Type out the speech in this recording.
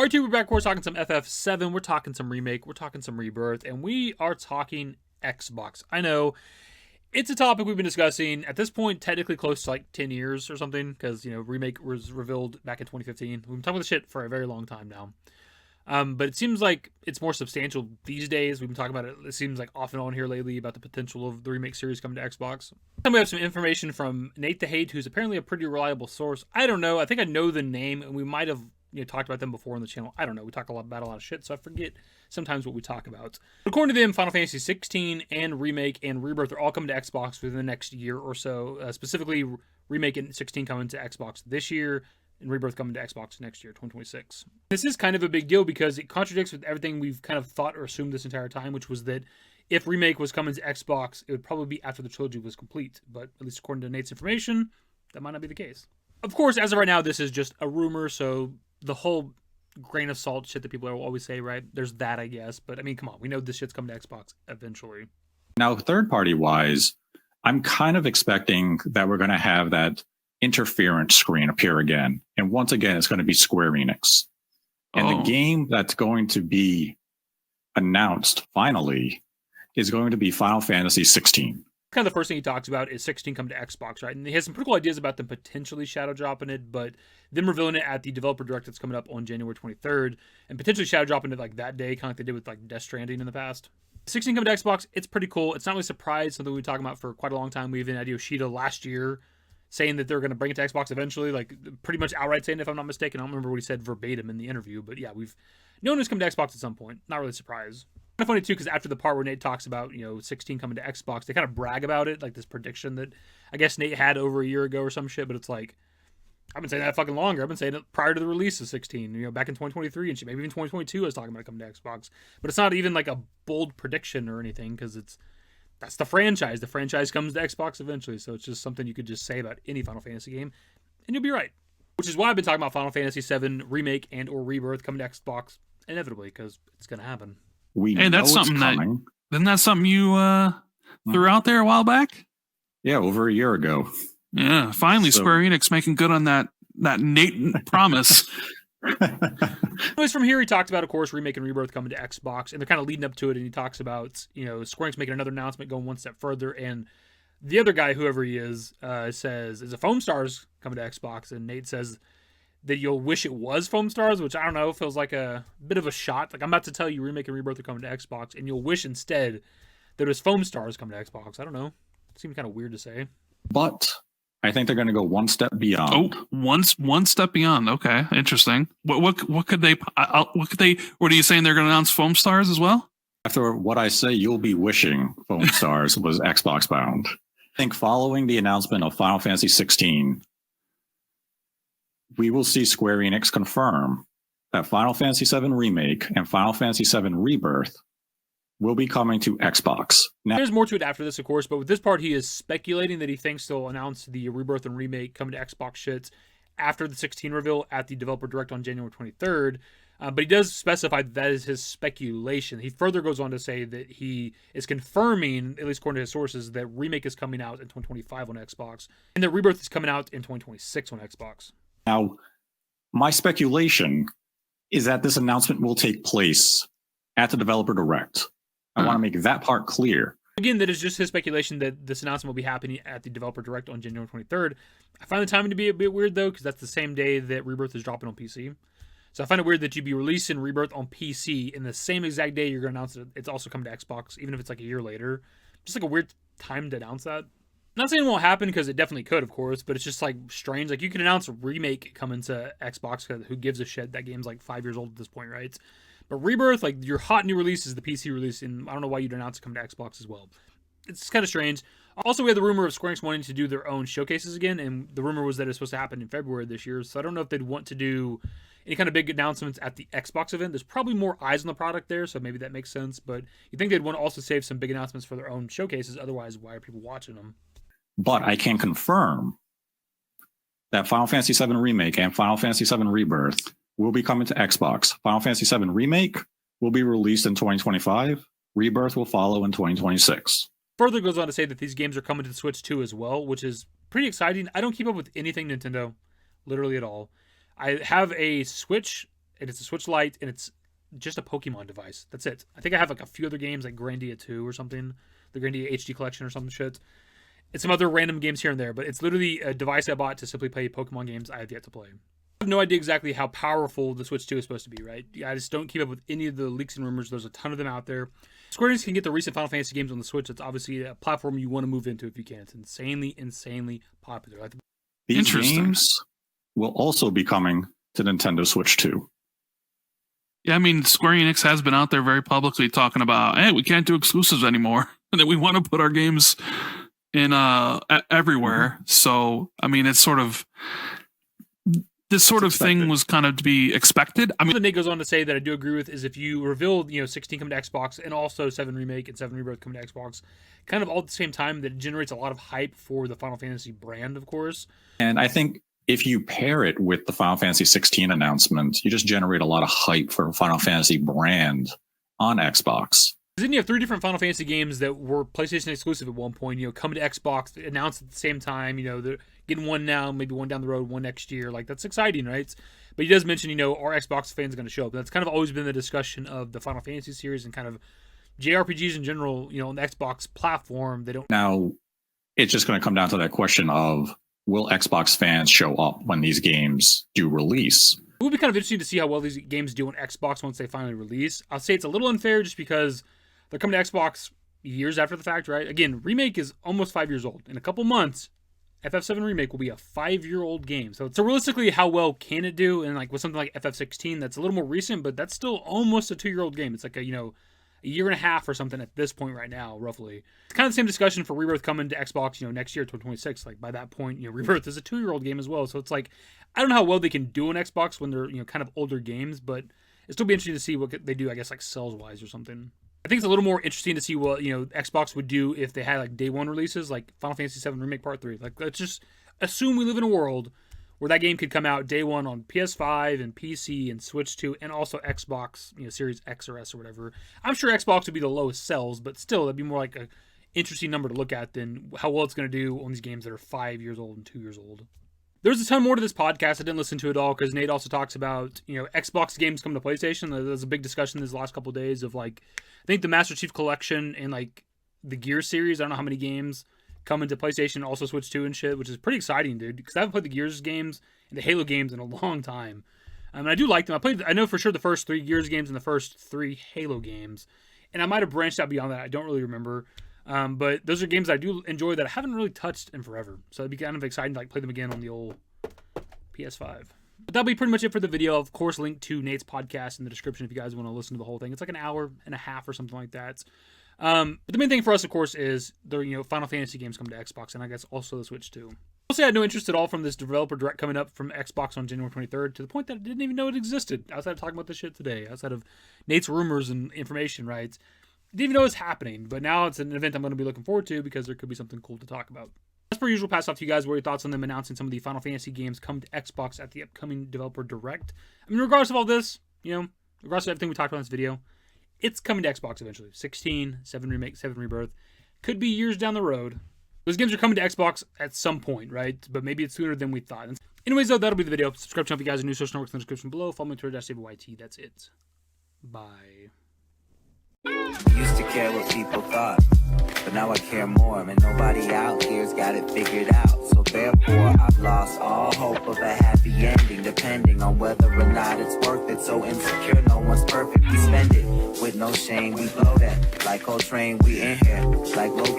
R2, we're back. We're talking some FF7. We're talking some Remake. We're talking some Rebirth. And we are talking Xbox. I know it's a topic we've been discussing at this point, technically close to like 10 years or something, because, Remake was revealed back in 2015. We've been talking about this shit for a very long time now. But it seems like it's more substantial these days. We've been talking about it. It seems like off and on here lately about the potential of the Remake series coming to Xbox. And we have some information from Nate the Hate, who's apparently a pretty reliable source. I don't know. I think I know the name, and we might have talked about them before on the channel. I don't know. We talk about a lot of shit, so I forget sometimes what we talk about. According to them, Final Fantasy 16 and Remake and Rebirth are all coming to Xbox within the next year or so. Specifically, Remake and 16 coming to Xbox this year, and Rebirth coming to Xbox next year, 2026. This is kind of a big deal because it contradicts with everything we've kind of thought or assumed this entire time, which was that if Remake was coming to Xbox, it would probably be after the trilogy was complete. But at least according to Nate's information, that might not be the case. Of course, as of right now, this is just a rumor, so the whole grain of salt shit that people always say, right? There's that, I guess. But I mean, come on. We know this shit's coming to Xbox eventually. Now, third-party wise, I'm kind of expecting that we're going to have that interference screen appear again. And once again, it's going to be Square Enix. And the game that's going to be announced finally is going to be Final Fantasy 16. Kind of the first thing he talks about is 16 coming to Xbox, right? And he has some pretty cool ideas about them potentially shadow dropping it, but them revealing it at the developer direct that's coming up on January 23rd, and potentially shadow dropping it like that day, kind of like they did with like Death Stranding in the past. 16 coming to Xbox, it's pretty cool. It's not really a surprise, something we've been talking about for quite a long time. We even had Yoshida last year saying that they're going to bring it to Xbox eventually, like pretty much outright saying, if I'm not mistaken. I don't remember what he said verbatim in the interview, but yeah, we've known it's coming to Xbox at some point. Not really a surprise. Kind of funny too, because after the part where Nate talks about 16 coming to Xbox, they kind of brag about it, like this prediction that I guess Nate had over a year ago or some shit. But it's like, I've been saying that fucking longer. I've been saying it prior to the release of 16, back in 2023 and shit. Maybe even 2022 I was talking about it coming to Xbox. But it's not even like a bold prediction or anything, because that's the franchise. The franchise comes to Xbox eventually, so it's just something you could just say about any Final Fantasy game, and you'll be right. Which is why I've been talking about Final Fantasy VII Remake and or Rebirth coming to Xbox inevitably, because it's going to happen. That's something isn't that something you threw out there a while back? Yeah, over a year ago. Yeah, finally Square Enix making good on that Nate promise. Anyways, from here he talked about, of course, Remake and Rebirth coming to Xbox, and they're kind of leading up to it, and he talks about, Square Enix making another announcement going one step further, and the other guy, whoever he is, says, is a Foam Stars coming to Xbox, and Nate says that you'll wish it was Foam Stars, which I don't know, feels like a bit of a shot. Like, I'm about to tell you Remake and Rebirth are coming to Xbox, and you'll wish instead that it was Foam Stars coming to Xbox. I don't know. It seems kind of weird to say. But I think they're going to go one step beyond. Oh, one step beyond. Okay, interesting. What could they? What are you saying? They're going to announce Foam Stars as well? After what I say, you'll be wishing Foam Stars was Xbox bound. I think following the announcement of Final Fantasy 16, we will see Square Enix confirm that Final Fantasy VII Remake and Final Fantasy VII Rebirth will be coming to Xbox. Now, there's more to it after this, of course, but with this part, he is speculating that he thinks they'll announce the Rebirth and Remake coming to Xbox shits after the 16 reveal at the developer direct on January 23rd. But he does specify that is his speculation. He further goes on to say that he is confirming, at least according to his sources, that Remake is coming out in 2025 on Xbox, and that Rebirth is coming out in 2026 on Xbox. Now, my speculation is that this announcement will take place at the developer direct. I want to make that part clear. Again, that is just his speculation that this announcement will be happening at the developer direct on January 23rd. I find the timing to be a bit weird, though, because that's the same day that Rebirth is dropping on PC. So I find it weird that you'd be releasing Rebirth on PC in the same exact day you're going to announce it. It's also coming to Xbox, even if it's like a year later. Just like a weird time to announce that. Not saying it won't happen, because it definitely could, of course, but it's just like strange. Like, you can announce a Remake coming to Xbox, because who gives a shit? That game's like 5 years old at this point, right? But Rebirth, like, your hot new release is the PC release, and I don't know why you'd announce it coming to Xbox as well. It's kind of strange. Also, we had the rumor of Square Enix wanting to do their own showcases again, and the rumor was that it's supposed to happen in February this year, so I don't know if they'd want to do any kind of big announcements at the Xbox event. There's probably more eyes on the product there, so maybe that makes sense, but you think they'd want to also save some big announcements for their own showcases, otherwise why are people watching them? But I can confirm that Final Fantasy VII Remake and Final Fantasy VII Rebirth will be coming to Xbox. Final Fantasy VII Remake will be released in 2025. Rebirth will follow in 2026. Further goes on to say that these games are coming to the Switch too as well, which is pretty exciting. I don't keep up with anything Nintendo, literally at all. I have a Switch and it's a Switch Lite, and it's just a Pokemon device. That's it. I think I have like a few other games like Grandia 2 or something, the Grandia HD collection or some shit. It's some other random games here and there, but it's literally a device I bought to simply play Pokemon games I have yet to play. I have no idea exactly how powerful the Switch 2 is supposed to be, right? I just don't keep up with any of the leaks and rumors. There's a ton of them out there. Square Enix can get the recent Final Fantasy games on the Switch. It's obviously a platform you want to move into if you can. It's insanely popular. These games will also be coming to Nintendo Switch 2. Yeah, I mean, Square Enix has been out there very publicly talking about, hey, we can't do exclusives anymore, and that we want to put our games in everywhere. So, I mean, it's sort of this sort of thing was kind of to be expected. I mean, Nate goes on to say that I do agree with is if you revealed 16 coming to Xbox and also 7 Remake and 7 Rebirth coming to Xbox, kind of all at the same time, that it generates a lot of hype for the Final Fantasy brand, of course. And I think if you pair it with the Final Fantasy 16 announcement, you just generate a lot of hype for Final Fantasy brand on Xbox. Then you have 3 different Final Fantasy games that were PlayStation exclusive at one point, coming to Xbox, announced at the same time, they're getting one now, maybe one down the road, one next year. Like, that's exciting, right? But he does mention, are Xbox fans going to show up? That's kind of always been the discussion of the Final Fantasy series and kind of JRPGs in general, on the Xbox platform. They don't. Now, it's just going to come down to that question of, will Xbox fans show up when these games do release? It would be kind of interesting to see how well these games do on Xbox once they finally release. I'll say it's a little unfair just because they're coming to Xbox years after the fact, right? Again, Remake is almost 5 years old. In a couple months, FF7 Remake will be a 5-year-old game. So realistically, how well can it do? And like with something like FF16, that's a little more recent, but that's still almost a 2-year-old game. It's like a year and a half or something at this point right now, roughly. It's kind of the same discussion for Rebirth coming to Xbox, next year, 2026. Like by that point, Rebirth is a 2-year-old game as well. So it's like, I don't know how well they can do on Xbox when they're, kind of older games, but it'll still be interesting to see what they do, I guess, like sales-wise or something. I think it's a little more interesting to see what, Xbox would do if they had like day one releases, like Final Fantasy VII Remake Part 3. Like, let's just assume we live in a world where that game could come out day one on PS5 and PC and Switch 2 and also Xbox, Series X or S or whatever. I'm sure Xbox would be the lowest sells, but still, that'd be more like a interesting number to look at than how well it's going to do on these games that are 5 years old and 2 years old. There's a ton more to this podcast. I didn't listen to it all because Nate also talks about, Xbox games coming to PlayStation. There's a big discussion this last couple of days of like, I think the Master Chief Collection and like the Gears series. I don't know how many games come into PlayStation, also Switch 2 and shit, which is pretty exciting, dude. Because I haven't played the Gears games and the Halo games in a long time. And I do like them. I know for sure the first 3 Gears games and the first 3 Halo games. And I might have branched out beyond that. I don't really remember. But those are games I do enjoy that I haven't really touched in forever. So it'd be kind of exciting to like play them again on the old PS5. But that'll be pretty much it for the video. Of course, link to Nate's podcast in the description if you guys want to listen to the whole thing. It's like an hour and a half or something like that. But the main thing for us, of course, is the Final Fantasy games come to Xbox, and I guess also the Switch too. I'll say I had no interest at all from this developer direct coming up from Xbox on January 23rd to the point that I didn't even know it existed outside of talking about this shit today, outside of Nate's rumors and information, right? Didn't even know it's happening, but now it's an event I'm going to be looking forward to because there could be something cool to talk about. As per usual, pass off to you guys what are your thoughts on them announcing some of the Final Fantasy games come to Xbox at the upcoming developer direct. I mean, regardless of all this, regardless of everything we talked about in this video, it's coming to Xbox eventually. 16, 7 Remake, 7 Rebirth. Could be years down the road. Those games are coming to Xbox at some point, right? But maybe it's sooner than we thought. Anyways, though, that'll be the video. Subscribe to if you guys are new. Social networks in the description below. Follow me on Twitter, @DaveYT. That's it. Bye. Used to care what people thought, but now I care more, and nobody out here's got it figured out. So therefore, I've lost all hope of a happy ending, depending on whether or not it's worth it. So insecure, no one's perfect. We spend it with no shame. We blow that like Coltrane. We in here like low